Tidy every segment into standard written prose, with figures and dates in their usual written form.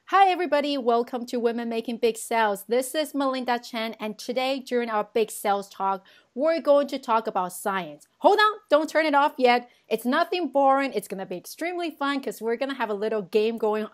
Hi everybody, welcome to Women Making Big Sales. This is Melinda Chen, and today during our big sales talk, we're going to talk about science. Hold on, don't turn it off yet. It's nothing boring. It's going to be extremely fun because we're going to have a little game going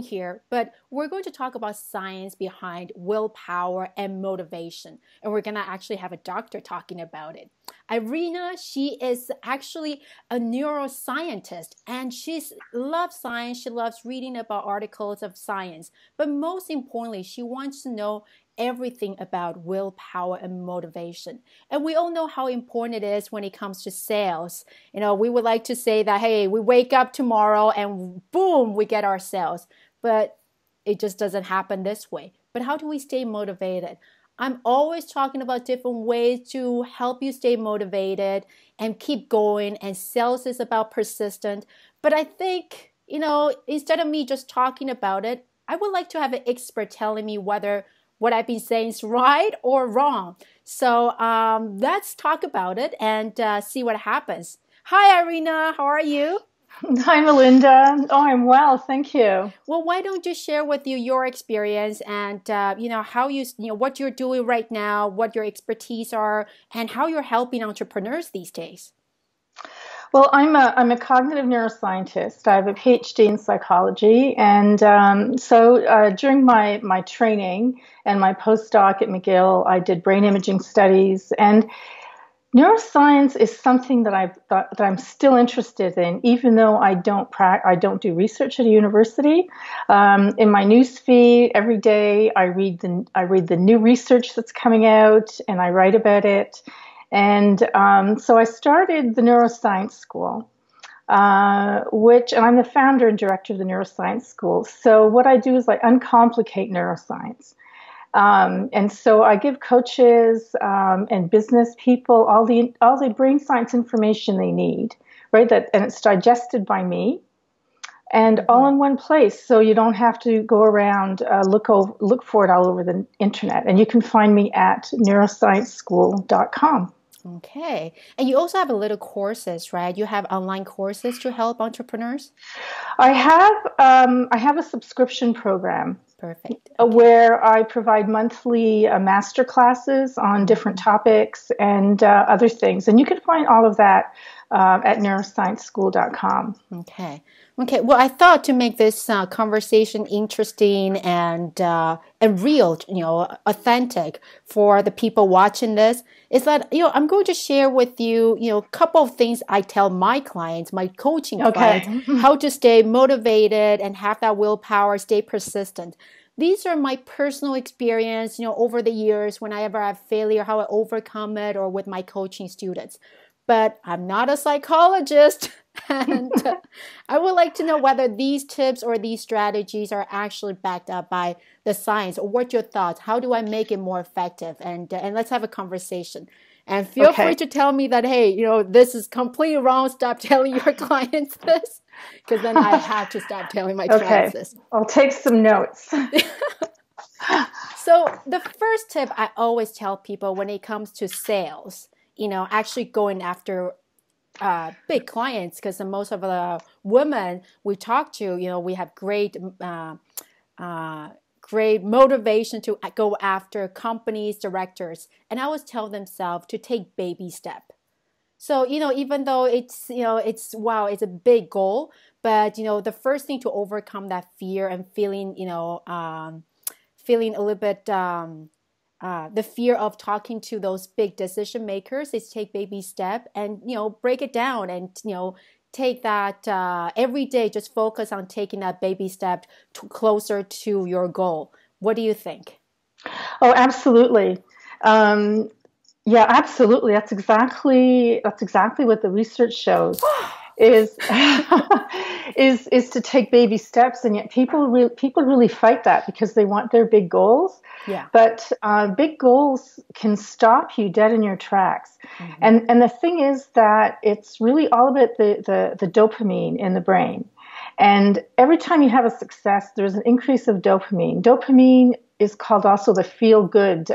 here, but we're going to talk about science behind willpower and motivation, and we're going to actually have a doctor talking about it. Irena, she is actually a neuroscientist, and she loves science. She loves reading about articles of science, but most importantly, she wants to know everything about willpower and motivation. And we all know how important it is when it comes to sales. You know, we would like to say that, hey, we wake up tomorrow and boom, we get our sales. But it just doesn't happen this way. But how do we stay motivated? I'm always talking about different ways to help you stay motivated and keep going. And sales is about persistent. But I think, you know, instead of me just talking about it, I would like to have an expert telling me whether what I've been saying is right or wrong. So let's talk about it and see what happens. Hi, Irena. How are you? Hi, Melinda. Oh, I'm well. Thank you. Well, why don't you share with you your experience and, how what you're doing right now, what your expertise are, and how you're helping entrepreneurs these days. Well, I'm a cognitive neuroscientist. I have a Ph.D. in psychology, and so during my training and my postdoc at McGill, I did brain imaging studies, and neuroscience is something that I'm still interested in, even though I don't do research at a university. In my newsfeed every day, I read the new research that's coming out, and I write about it. And so I started the Neuroscience School, and I'm the founder and director of the Neuroscience School. So what I do is I uncomplicate neuroscience. And so I give coaches and business people all the brain science information they need, right? And it's digested by me, and all in one place, so you don't have to go around look for it all over the internet. And you can find me at neuroscienceschool.com. Okay. And you also have a little courses, right? You have online courses to help entrepreneurs? I have a subscription program. Perfect. Okay. Where I provide monthly master classes on different topics and other things. And you can find all of that at neuroscienceschool.com. Okay. Well, I thought to make this conversation interesting and real, authentic for the people watching this, is that I'm going to share with you, a couple of things I tell my clients, my coaching clients, how to stay motivated and have that willpower, stay persistent. These are my personal experience, over the years whenever I have failure, how I overcome it, or with my coaching students. But I'm not a psychologist, and I would like to know whether these tips or these strategies are actually backed up by the science, or what your thoughts. How do I make it more effective? And let's have a conversation. And feel free to tell me that, hey, this is completely wrong. Stop telling your clients this, because then I have to stop telling my clients this. I'll take some notes. So the first tip I always tell people when it comes to sales, actually going after big clients, because most of the women we talk to, we have great motivation to go after companies, directors, and I always tell themselves to take baby step. So, even though it's a big goal, but, the first thing to overcome that fear and feeling a little bit, the fear of talking to those big decision makers is take baby step and, break it down and, take that every day, just focus on taking that baby step closer to your goal. What do you think? Oh, absolutely. Yeah, absolutely. That's exactly what the research shows is to take baby steps, and yet people really fight that because they want their big goals. Yeah. But big goals can stop you dead in your tracks. Mm-hmm. And the thing is that it's really all about the dopamine in the brain. And every time you have a success, there's an increase of dopamine. Dopamine is called also the feel-good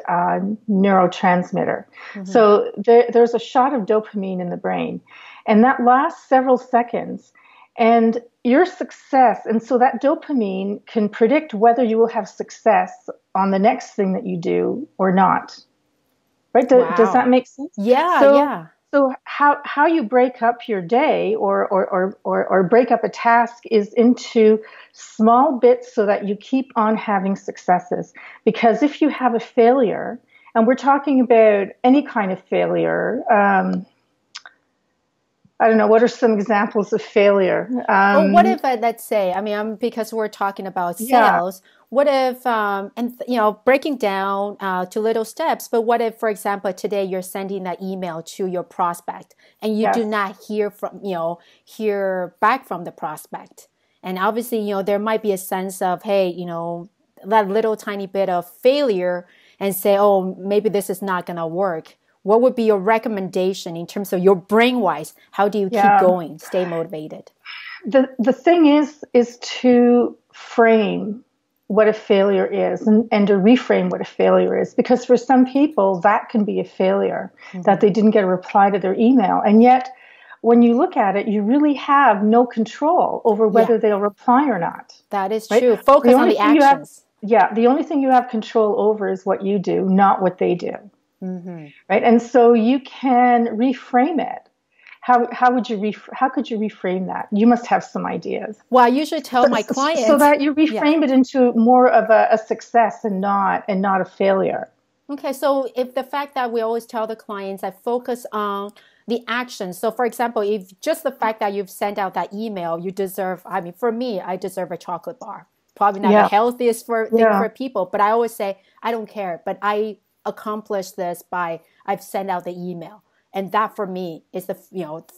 neurotransmitter. Mm-hmm. So there's a shot of dopamine in the brain, and that lasts several seconds. And your success, and so that dopamine can predict whether you will have success on the next thing that you do or not. Right? Does that make sense? Yeah. So how you break up your day or break up a task is into small bits so that you keep on having successes. Because if you have a failure, and we're talking about any kind of failure, I don't know, what are some examples of failure? Well, what if, let's say, because we're talking about sales, what if, breaking down to little steps, but what if, for example, today you're sending that email to your prospect and you do not hear back from the prospect. And obviously, there might be a sense of, hey, that little tiny bit of failure and say, oh, maybe this is not going to work. What would be your recommendation in terms of your brain-wise? How do you keep going, stay motivated? The thing is to frame what a failure is and to reframe what a failure is. Because for some people, that can be a failure, that they didn't get a reply to their email. And yet, when you look at it, you really have no control over whether they'll reply or not. That is true. Focus on the actions. The only thing you have control over is what you do, not what they do. Right, and so you can reframe it. How could you reframe that? You must have some ideas. Well, I usually tell my clients so that you reframe it into more of a success and not a failure. Okay, so if the fact that we always tell the clients, I focus on the action. So, for example, if just the fact that you've sent out that email, you deserve. For me, I deserve a chocolate bar. Probably not the healthiest thing for people, but I always say I don't care. But I accomplish this by I've sent out the email, and that for me is the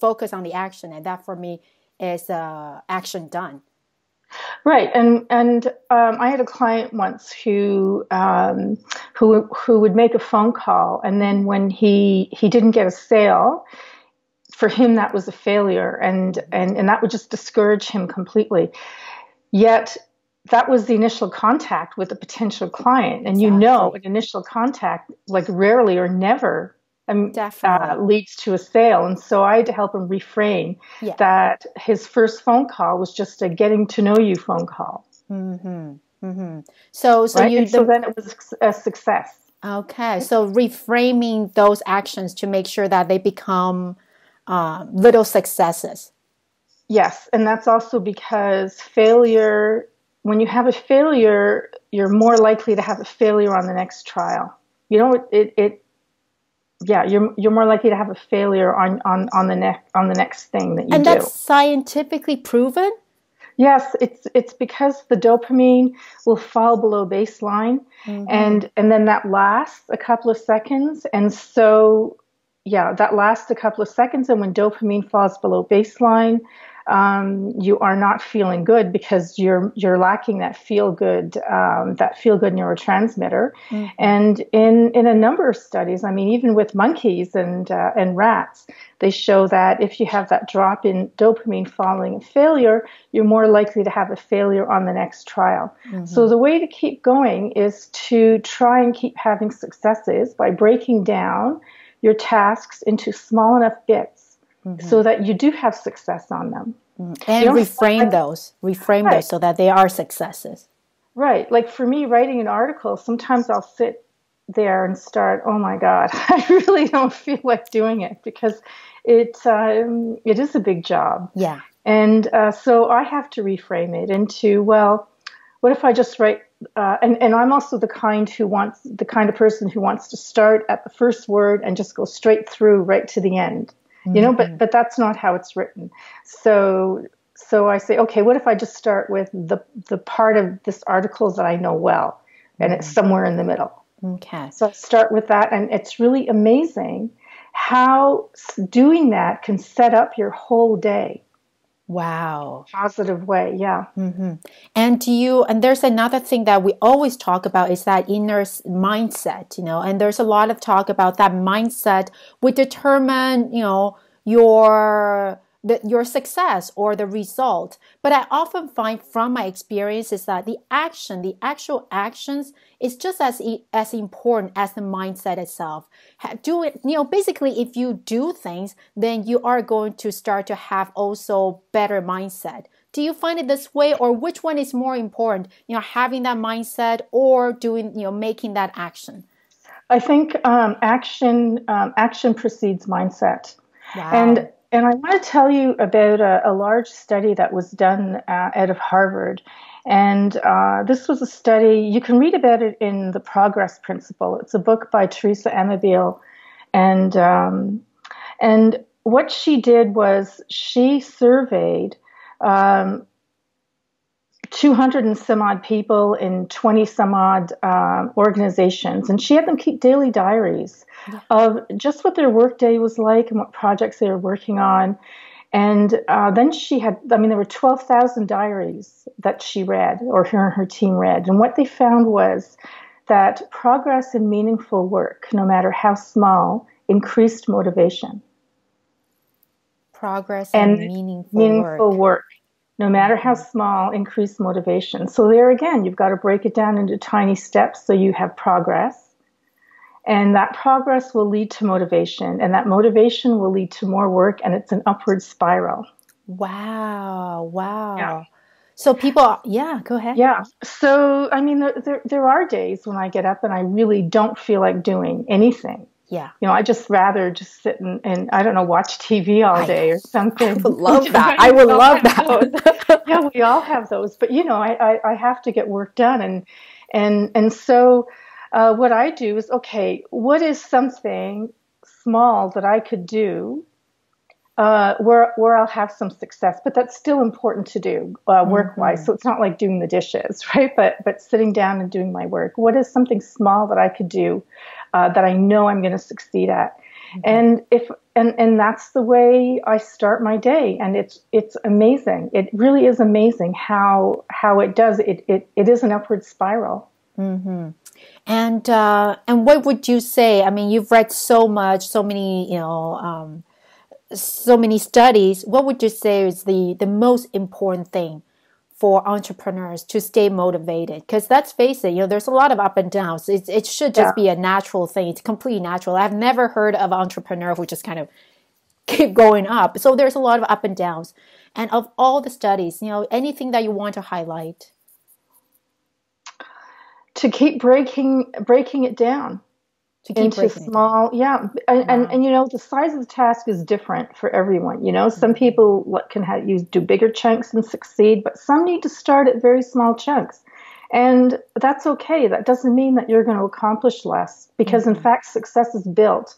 focus on the action, and that for me is action done. Right, and I had a client once who would make a phone call, and then when he didn't get a sale, for him that was a failure, and that would just discourage him completely. Yet that was the initial contact with a potential client. And an initial contact, like rarely or never leads to a sale. And so I had to help him reframe that his first phone call was just a getting to know you phone call. So then it was a success. Okay. So reframing those actions to make sure that they become little successes. Yes. And that's also because when you have a failure, you're more likely to have a failure on the next trial. You're more likely to have a failure on the next thing that you do. And that's scientifically proven? Yes, it's because the dopamine will fall below baseline, and then that lasts a couple of seconds, and so that lasts a couple of seconds, and when dopamine falls below baseline, you are not feeling good because you're lacking that feel good neurotransmitter. And in a number of studies, even with monkeys and rats, they show that if you have that drop in dopamine following a failure, you're more likely to have a failure on the next trial. So the way to keep going is to try and keep having successes by breaking down your tasks into small enough bits so that you do have success on them. And reframe those so that they are successes. Right. Like for me, writing an article, sometimes I'll sit there and start, oh my God, I really don't feel like doing it because it is a big job. Yeah. And so I have to reframe it into, well, what if I just write, and I'm also the kind of person who wants to start at the first word and just go straight through right to the end. But that's not how it's written. So I say, okay, what if I just start with the part of this article that I know well, and it's somewhere in the middle. Okay. So I start with that, and it's really amazing how doing that can set up your whole day. Wow. Positive way, yeah. And there's another thing that we always talk about is that inner mindset, and there's a lot of talk about that mindset would determine, your success or the result. But I often find from my experience is that the actual actions is just as important as the mindset itself. Do it, basically if you do things, then you are going to start to have also better mindset Do you find it this way, or which one is more important? Having that mindset or doing, making that action? I think action precedes mindset. Wow. And I want to tell you about a large study that was done out of Harvard. And this was a study, you can read about it in The Progress Principle. It's a book by Teresa Amabile. And what she did was she surveyed 200 and some odd people in 20 some odd organizations. And she had them keep daily diaries of just what their workday was like and what projects they were working on. And then there were 12,000 diaries that she read, or her team read. And what they found was that progress in meaningful work, no matter how small, increased motivation. Progress in meaningful work, no matter how small, increased motivation. So there again, you've got to break it down into tiny steps so you have progress. And that progress will lead to motivation, and that motivation will lead to more work, and it's an upward spiral. Wow. Yeah. So people, go ahead. Yeah. So, I mean, there are days when I get up and I really don't feel like doing anything. Yeah. I just rather just sit and I don't know, watch TV all day or something. I would love that. I would love that. Yeah, we all have those. But, I have to get work done. And so what I do is, okay, what is something small that I could do where I'll have some success, but that's still important to do work-wise. So it's not like doing the dishes, right? But sitting down and doing my work. What is something small that I could do that I know I'm going to succeed at? And that's the way I start my day. And it's amazing. It really is amazing how it does. It is an upward spiral. Mm-hmm. And what would you say? I mean, you've read so much, so many, so many studies. What would you say is the most important thing for entrepreneurs to stay motivated? Because let's face it, there's a lot of up and downs. It should just be a natural thing. It's completely natural. I've never heard of an entrepreneur who just kind of keep going up. So there's a lot of up and downs. And of all the studies, anything that you want to highlight? To keep breaking it down into small, and the size of the task is different for everyone. Some people can do bigger chunks and succeed, but some need to start at very small chunks, and that's okay. That doesn't mean that you're going to accomplish less, because in fact, success is built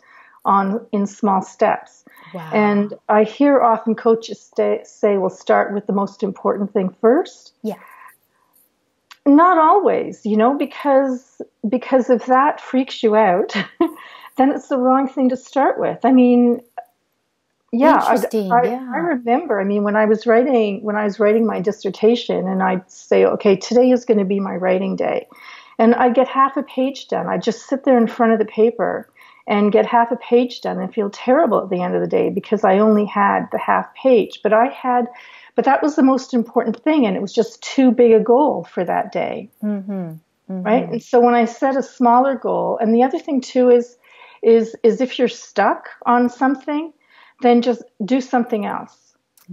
in small steps. Wow. And I hear often coaches say, "We'll start with the most important thing first." Yeah. Not always, because if that freaks you out, then it's the wrong thing to start with. I mean, I remember. I mean, when I was writing my dissertation, and I'd say, okay, today is going to be my writing day, and I'd get half a page done. I'd just sit there in front of the paper and get half a page done and feel terrible at the end of the day because I only had the half page, but that was the most important thing, and it was just too big a goal for that day, right? And so when I set a smaller goal, and the other thing too is if you're stuck on something, then just do something else.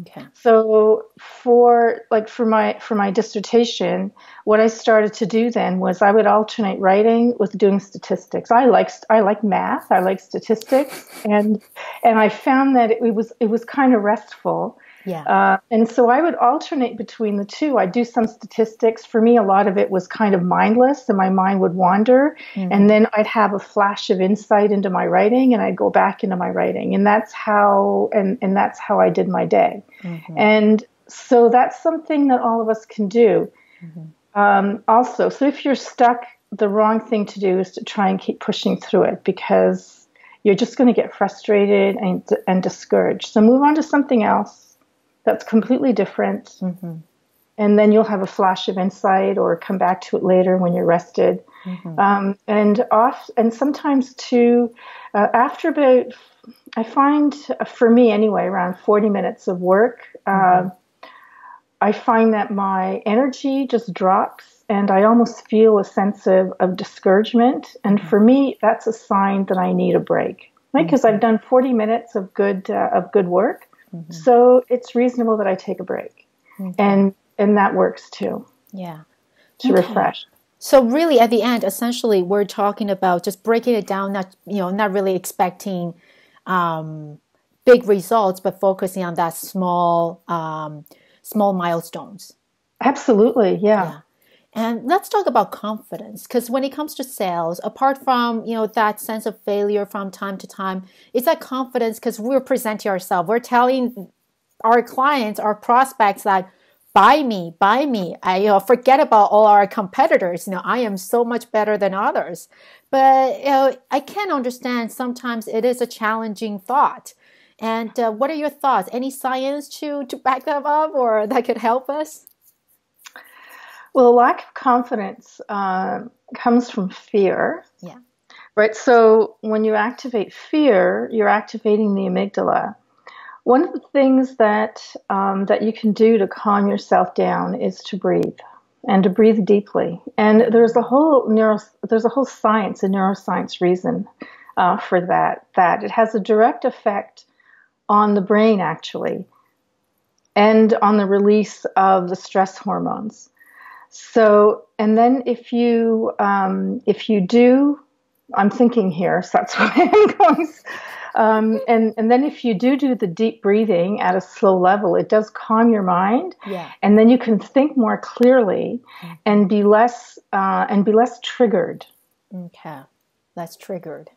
Okay. So for my dissertation, what I started to do then was I would alternate writing with doing statistics. I like math, I like statistics, and I found that it was kind of restful. Yeah. And so I would alternate between the two. I'd do some statistics. For me, a lot of it was kind of mindless, and my mind would wander. And then I'd have a flash of insight into my writing, and I'd go back into my writing. And that's how I did my day. And so that's something that all of us can do. Also, so if you're stuck, the wrong thing to do is to try and keep pushing through it, because you're just going to get frustrated and discouraged. So move on to something else that's completely different, and then you'll have a flash of insight, or come back to it later when you're rested. And sometimes too, after about, I find for me anyway, around 40 minutes of work, I find that my energy just drops, and I almost feel a sense of discouragement. And for me, that's a sign that I need a break, right? Because I've done 40 minutes of good work. So it's reasonable that I take a break. and that works too. Yeah. To refresh. So really, at the end, essentially, we're talking about just breaking it down. Not really expecting big results, but focusing on that small milestones. Absolutely, yeah. And let's talk about confidence, because when it comes to sales, apart from that sense of failure from time to time, it's that confidence because we're presenting ourselves. We're telling our clients, our prospects that buy me. I forget about all our competitors. I am so much better than others. But I can understand sometimes it is a challenging thought. And what are your thoughts? Any science to back that up or that could help us? Well, a lack of confidence comes from fear. Yeah. Right. So when you activate fear, you're activating the amygdala. One of the things that you can do to calm yourself down is to breathe, and to breathe deeply. And there's a whole science, a neuroscience reason for that. That it has a direct effect on the brain, actually, and on the release of the stress hormones. So, and then if you do, I'm thinking here, so that's why I'm going. And then if you do the deep breathing at a slow level, it does calm your mind. Yeah. And then you can think more clearly and be less triggered. Okay, less triggered.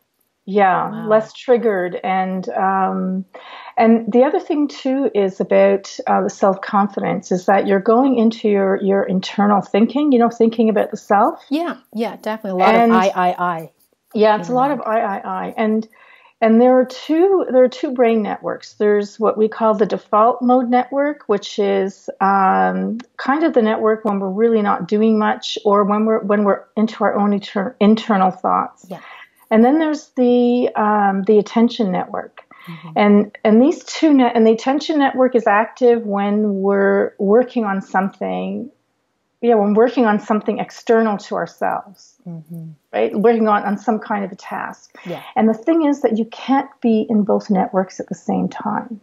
Yeah, wow. Less triggered. And the other thing too is about the self-confidence is that you're going into your internal thinking, thinking about the self. Yeah, definitely. A lot of I. Yeah, it's a lot of I. And there are two brain networks. There's what we call the default mode network, which is kind of the network when we're really not doing much or when we're into our own internal thoughts. Yeah. And then there's the attention network. Mm-hmm. And these two and the attention network is active when we're working on something. Yeah, when working on something external to ourselves, right? Working on some kind of a task. Yeah. And the thing is that you can't be in both networks at the same time.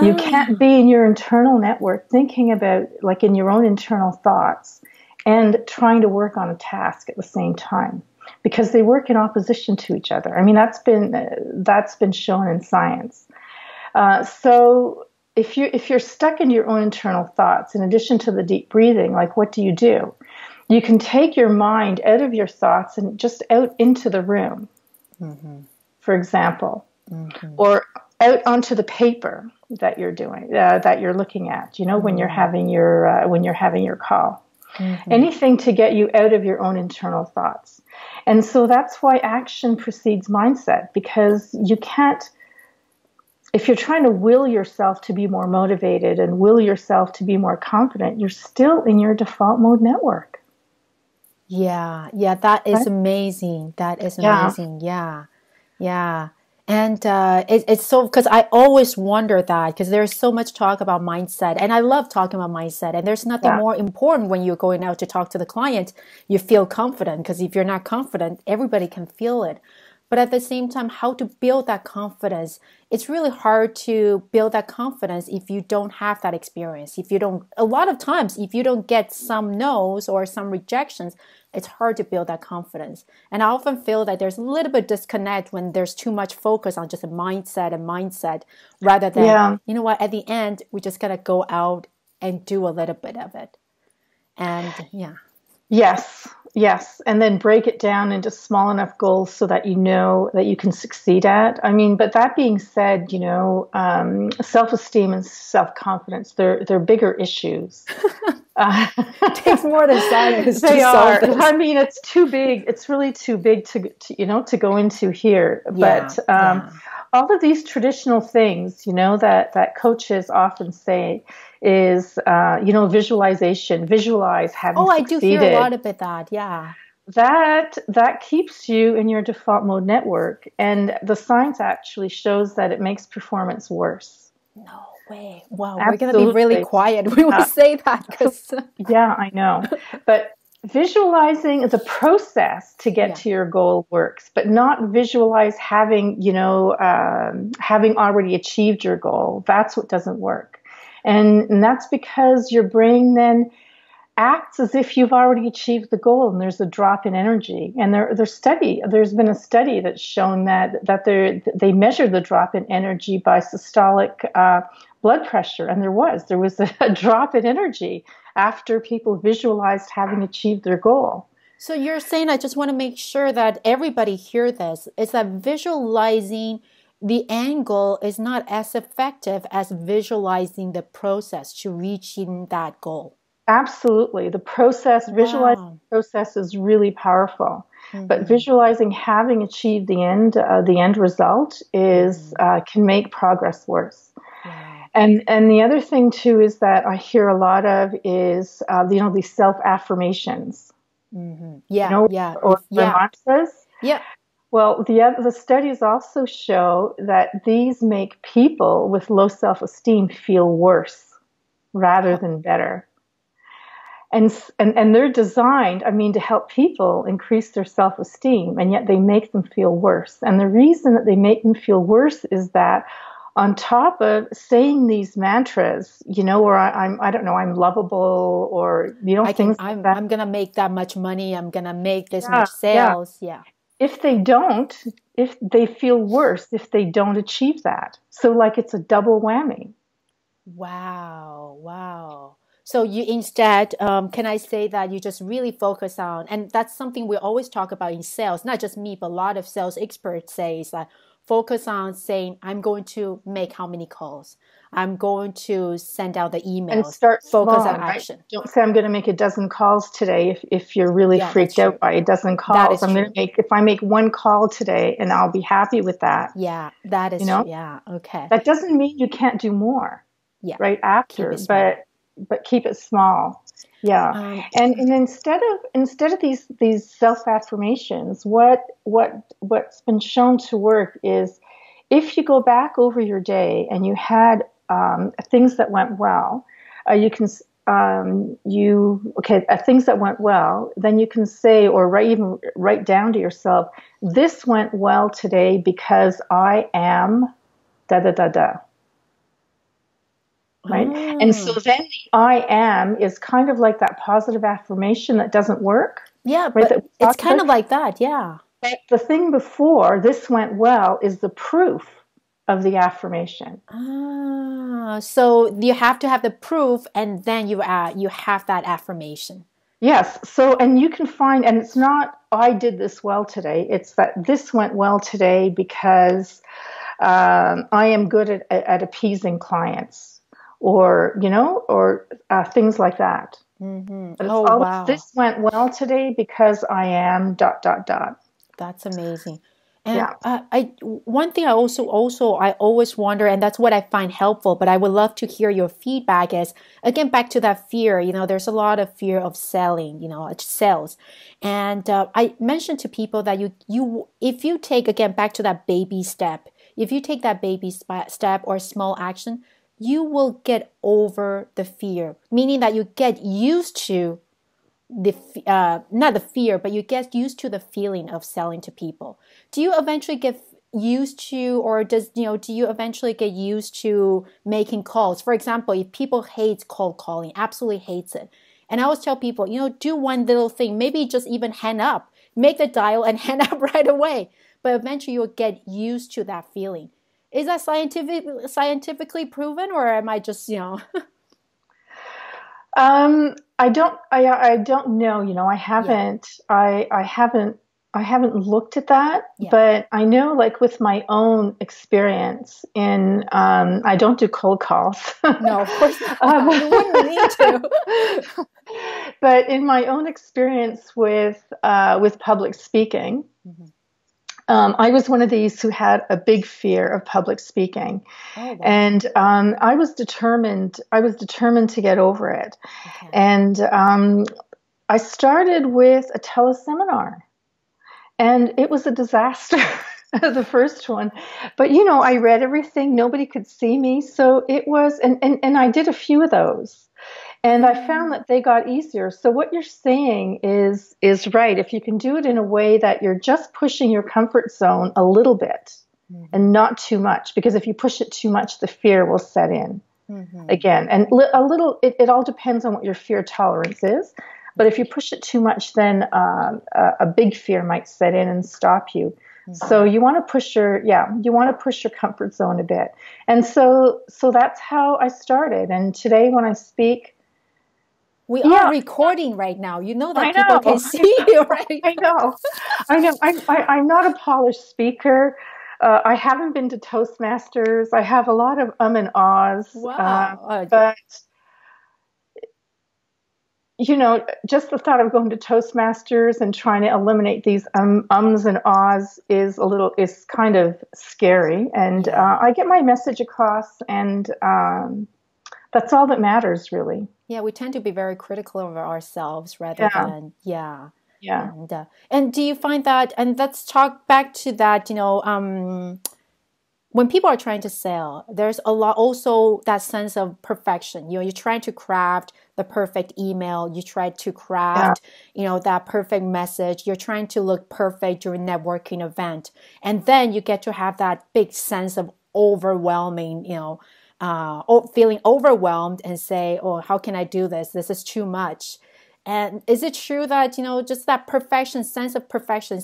You can't be in your internal network thinking about, like in your own internal thoughts, and trying to work on a task at the same time, because they work in opposition to each other. I mean, that's been shown in science. So if you're stuck in your own internal thoughts, in addition to the deep breathing, like what do? You can take your mind out of your thoughts and just out into the room, for example, or out onto the paper that you're doing, that you're looking at. When you're having your call, anything to get you out of your own internal thoughts. And so that's why action precedes mindset, because you can't. If you're trying to will yourself to be more motivated and will yourself to be more confident, you're still in your default mode network. Yeah, that is amazing. That is amazing. Yeah. And it's so, because I always wonder that, because there's so much talk about mindset, and I love talking about mindset, and there's nothing more important when you're going out to talk to the client. You feel confident, because if you're not confident, everybody can feel it. But at the same time, how to build that confidence? It's really hard to build that confidence if you don't have that experience. A lot of times, if you don't get some no's or some rejections, it's hard to build that confidence. And I often feel that there's a little bit of disconnect when there's too much focus on just a mindset, rather than, you know what, at the end, we just got to go out and do a little bit of it. And Yes. And then break it down into small enough goals so that you know that you can succeed at. I mean, but that being said, self-esteem and self-confidence, they're bigger issues. It takes more than science they to are. solve this. I mean, it's too big. It's really too big to go into here. But all of these traditional things, that coaches often say is, visualization, visualize having succeeded. I do hear a lot about that. Yeah. That keeps you in your default mode network. And the science actually shows that it makes performance worse. No way. Wow. Absolutely. We're going to be really quiet. We will say that. Yeah, I know. But visualizing the process to get to your goal works, but not visualize having already achieved your goal. That's what doesn't work. And that's because your brain then acts as if you've already achieved the goal, and there's a drop in energy. And there's been a study that's shown that they measured the drop in energy by systolic blood pressure, and there was a drop in energy after people visualized having achieved their goal. So you're saying, I just want to make sure that everybody hear this, is that visualizing the end goal is not as effective as visualizing the process to reaching that goal. Absolutely. The process, visualizing the process is really powerful. But visualizing having achieved the end result is can make progress worse. And the other thing too is that I hear a lot of is these self-affirmations. Or mantras. Yeah. Well, the studies also show that these make people with low self-esteem feel worse rather than better. And they're designed, to help people increase their self-esteem, and yet they make them feel worse. And the reason that they make them feel worse is that on top of saying these mantras, where I'm lovable, or things like that. I'm gonna make that much money. I'm gonna make this much sales. Yeah. If they feel worse if they don't achieve that. So like it's a double whammy. Wow. So you instead, can I say that you just really focus on, and that's something we always talk about in sales, not just me, but a lot of sales experts say is that focus on saying, I'm going to make how many calls? I'm going to send out the emails. And start focus small, on action. Right? Don't say I'm going to make a dozen calls today if you're really freaked out by a dozen calls. If I make one call today, and I'll be happy with that. Yeah, that is true. Yeah, okay. That doesn't mean you can't do more. Yeah. Right after, but keep it small. Yeah. And instead of these self-affirmations, what's been shown to work is if you go back over your day and you had things that went well, things that went well, then you can say, or write down to yourself, this went well today because I am da da da da. Right. And so then the I am is kind of like that positive affirmation that doesn't work. Yeah, right, but it's kind of like that. Yeah. But the thing before this went well is the proof of the affirmation. So you have to have the proof, and then you have that affirmation. Yes. So, and you can find, and it's not, I did this well today. It's that this went well today because I am good at appeasing clients. Or things like that. Mm-hmm. But it's always, this went well today because I am ... That's amazing. And one thing I always wonder, and that's what I find helpful, but I would love to hear your feedback is, again, back to that fear, there's a lot of fear of selling, sales. And I mentioned to people that if you take, again, back to that baby step, if you take that baby step or small action, you will get over the fear, meaning that you get used to not the fear, but you get used to the feeling of selling to people. Do you eventually get used to, or do you eventually get used to making calls? For example, if people hate cold calling, absolutely hates it. And I always tell people, do one little thing, maybe just even hang up, make the dial and hang up right away. But eventually you'll get used to that feeling. Is that scientifically proven, or am I just, I don't know. I haven't looked at that, but I know, like with my own experience I don't do cold calls. No, of course not. You wouldn't need to. But in my own experience with public speaking, I was one of these who had a big fear of public speaking, and I was determined to get over it. Okay. And I started with a teleseminar, and it was a disaster, the first one. But I read everything; nobody could see me, so it was. And I did a few of those. And I found that they got easier. So what you're saying is right. If you can do it in a way that you're just pushing your comfort zone a little bit and not too much, because if you push it too much, the fear will set in. again. And it all depends on what your fear tolerance is. But if you push it too much, then a big fear might set in and stop you. So you want to push your comfort zone a bit. And so that's how I started. And today when I speak, we are recording right now. You know that people can see you, right? I know. I'm not a polished speaker. I haven't been to Toastmasters. I have a lot of and ahs. Wow. But just the thought of going to Toastmasters and trying to eliminate these ums and ahs is kind of scary. And I get my message across, and that's all that matters, really. Yeah, we tend to be very critical of ourselves rather than, And do you find that, and let's talk back to that, when people are trying to sell, there's a lot also that sense of perfection. You're trying to craft the perfect email. You try to craft, that perfect message. You're trying to look perfect during a networking event. And then you get to have that big sense of overwhelming, feeling overwhelmed and say, oh, how can I do this? This is too much. And is it true that, just that sense of perfection,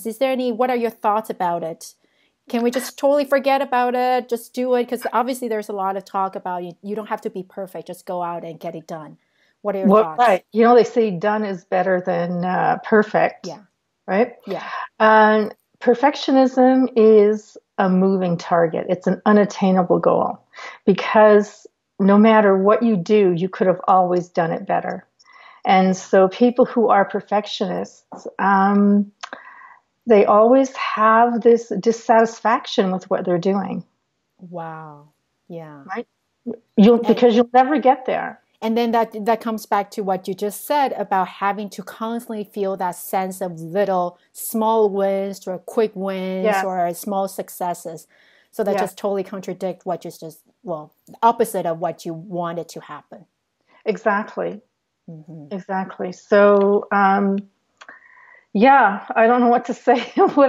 what are your thoughts about it? Can we just totally forget about it? Just do it? Because obviously there's a lot of talk about you don't have to be perfect. Just go out and get it done. What are your thoughts? Right. They say done is better than perfect. Yeah. Right? Yeah. Perfectionism is a moving target. It's an unattainable goal because no matter what you do, you could have always done it better. And so people who are perfectionists, they always have this dissatisfaction with what they're doing. Wow. Yeah. Right? Because you'll never get there. And then that comes back to what you just said about having to constantly feel that sense of little small wins or quick wins or small successes. So that just totally contradicts what you opposite of what you wanted to happen. Exactly. Exactly. So, I don't know what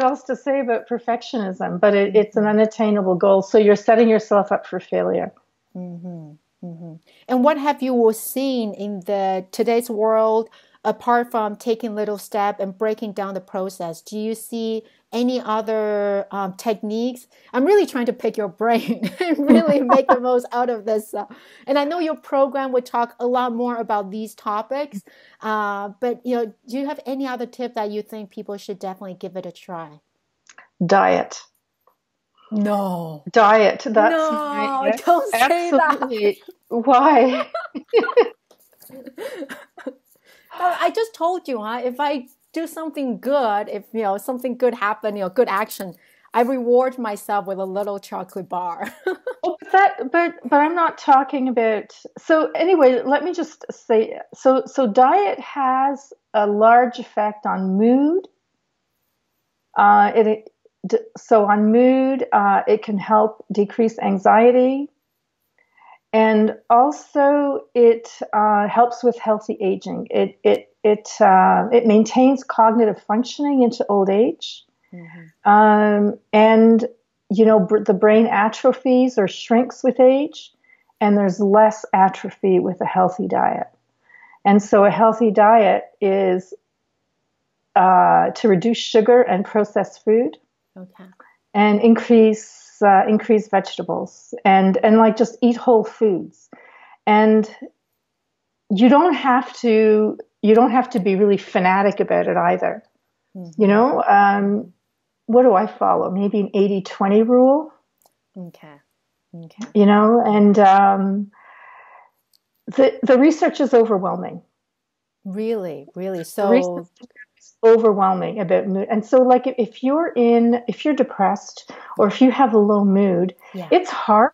else to say about perfectionism, but it's an unattainable goal. So you're setting yourself up for failure. And what have you seen in today's world, apart from taking little step and breaking down the process? Do you see any other techniques? I'm really trying to pick your brain and really make the most out of this. And I know your program would talk a lot more about these topics. But do you have any other tip that you think people should definitely give it a try? Diet. No. Diet. That's don't say absolutely. That. Why? I just told you, if I do something good, if something good happen, good action, I reward myself with a little chocolate bar. But I'm not talking about. So anyway, let me just say. So diet has a large effect on mood. It can help decrease anxiety, and also it helps with healthy aging. It maintains cognitive functioning into old age, and the brain atrophies or shrinks with age, and there's less atrophy with a healthy diet. And so a healthy diet is to reduce sugar and processed food. Okay. And increase vegetables and just eat whole foods. And you don't have to be really fanatic about it either. What do I follow? Maybe an 80-20 rule. Okay. And the research is overwhelming. Really? So overwhelming about mood. And so if you're depressed or if you have a low mood, it's hard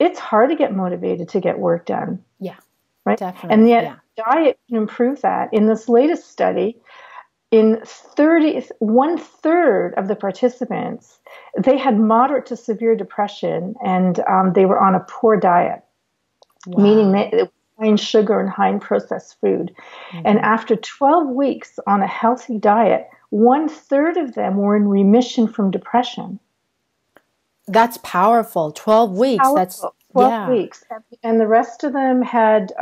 to get motivated to get work done. Yeah. Right. Definitely. And yet diet can improve that. In this latest study, in 1/3 of the participants, they had moderate to severe depression and they were on a poor diet, meaning they high in sugar and high in processed food. And after 12 weeks on a healthy diet, 1/3 of them were in remission from depression. That's powerful. 12 weeks. Powerful. 12 Yeah. weeks. And the rest of them had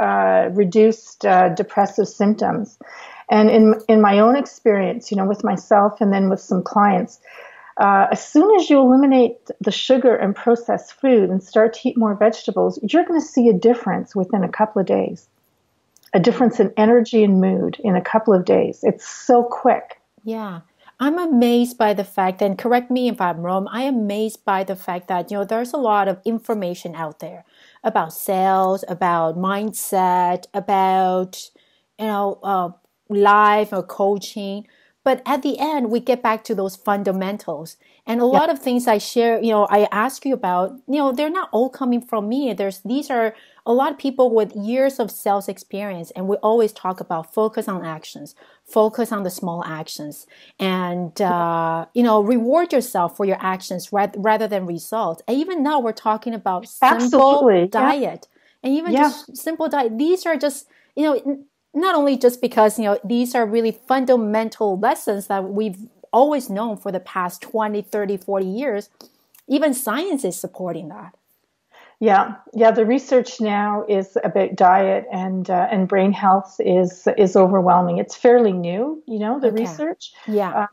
reduced depressive symptoms. And in my own experience, with myself and then with some clients, as soon as you eliminate the sugar and processed food and start to eat more vegetables, you're going to see a difference within a couple of days. A difference in energy and mood in a couple of days. It's so quick. Yeah. I'm amazed by the fact, and correct me if I'm wrong, I am amazed by the fact that, there's a lot of information out there about sales, about mindset, about, life or coaching. But at the end, we get back to those fundamentals. And a lot of things I share, I ask you about, they're not all coming from me. These are a lot of people with years of sales experience. And we always talk about focus on actions, focus on the small actions, and, reward yourself for your actions rather than results. And even now we're talking about simple diet and even just simple diet. These are just, not only just because, these are really fundamental lessons that we've always known for the past 20, 30, 40 years, even science is supporting that. Yeah. The research now is about diet and brain health is overwhelming. It's fairly new, the research. Yeah.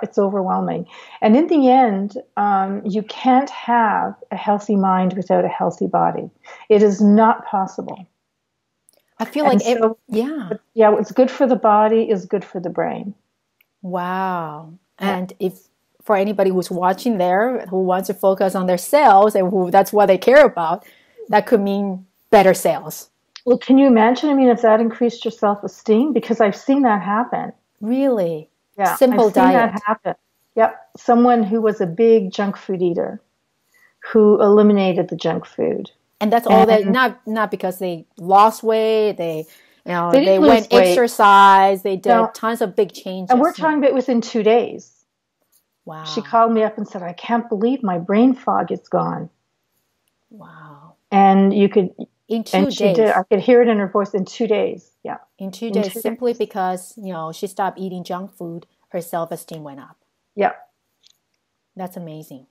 It's overwhelming. And in the end, you can't have a healthy mind without a healthy body. It is not possible. I feel like, what's good for the body is good for the brain. Wow. And if for anybody who's watching there, who wants to focus on their sales and who that's what they care about, that could mean better sales. Well, can you imagine? I mean, if that increased your self-esteem, because I've seen that happen. Really? Yeah. Simple I've seen diet. that happen. Yep. Someone who was a big junk food eater who eliminated the junk food. And that's all that, not because they lost weight, they went exercise, they did tons of big changes. And we're talking about within 2 days. Wow. She called me up and said, I can't believe my brain fog is gone. Wow. And you could, in 2 days. I could hear it in her voice in 2 days. Yeah. In 2 days, simply because, she stopped eating junk food, her self-esteem went up. Yeah. That's amazing.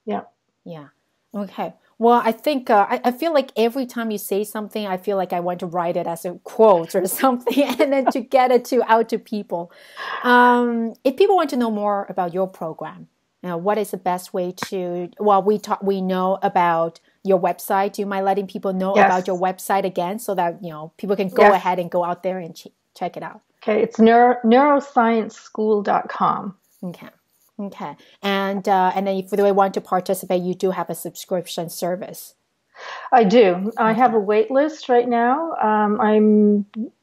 Yeah. Yeah. Okay. Well, I think I feel like every time you say something, I feel like I want to write it as a quote or something, and then to get it out to people. If people want to know more about your program, what is the best way to? Well, we know about your website. Do you mind letting people know about your website again, so that people can go ahead and go out there and check it out? Okay, it's neuroscienceschool.com. Okay. And then if they want to participate, you do have a subscription service. I do. I have a wait list right now.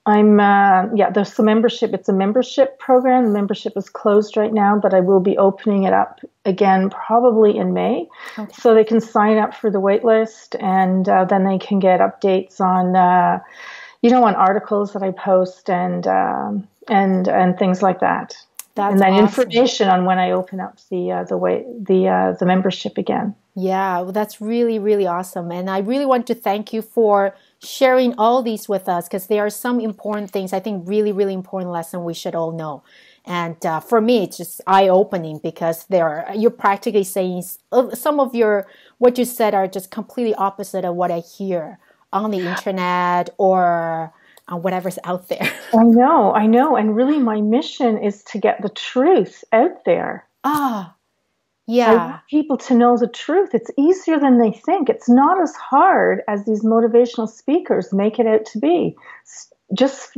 There's some membership. It's a membership program. The membership is closed right now, but I will be opening it up again probably in May. Okay. So they can sign up for the wait list, and then they can get updates on, on articles that I post and things like that. That's and then awesome. Information on when I open up the membership again. Yeah, well, that's really, really awesome. And I really want to thank you for sharing all these with us, because there are some important things, I think really, really important lesson we should all know. And for me, it's just eye-opening, because you're practically saying some of what you said are just completely opposite of what I hear on the internet or on whatever's out there. I know. And really my mission is to get the truth out there. Yeah. I want people to know the truth. It's easier than they think. It's not as hard as these motivational speakers make it out to be. Just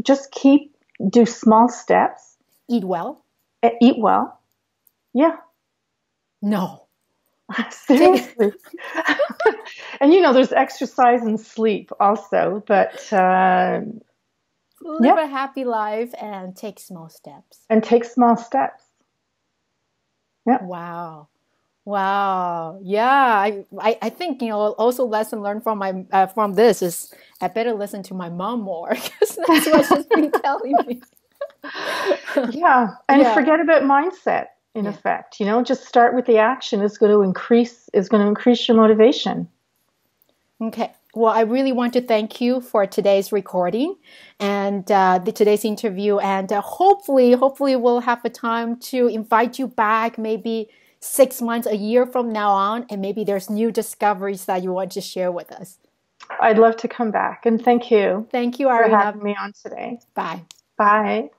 do small steps. Eat well. Eat well. Yeah. No. Seriously. And there's exercise and sleep also, but live a happy life and take small steps. Yeah. Wow. Yeah. I think, also lesson learned from this is I better listen to my mom more, because that's what she's been telling me. Yeah. And forget about mindset in effect, just start with the action is going to increase your motivation. Okay. Well, I really want to thank you for today's recording and today's interview. And hopefully we'll have a time to invite you back, maybe 6 months, a year from now on, and maybe there's new discoveries that you want to share with us. I'd love to come back. And thank you. Thank you, for Irena. having me on today. Bye. Bye.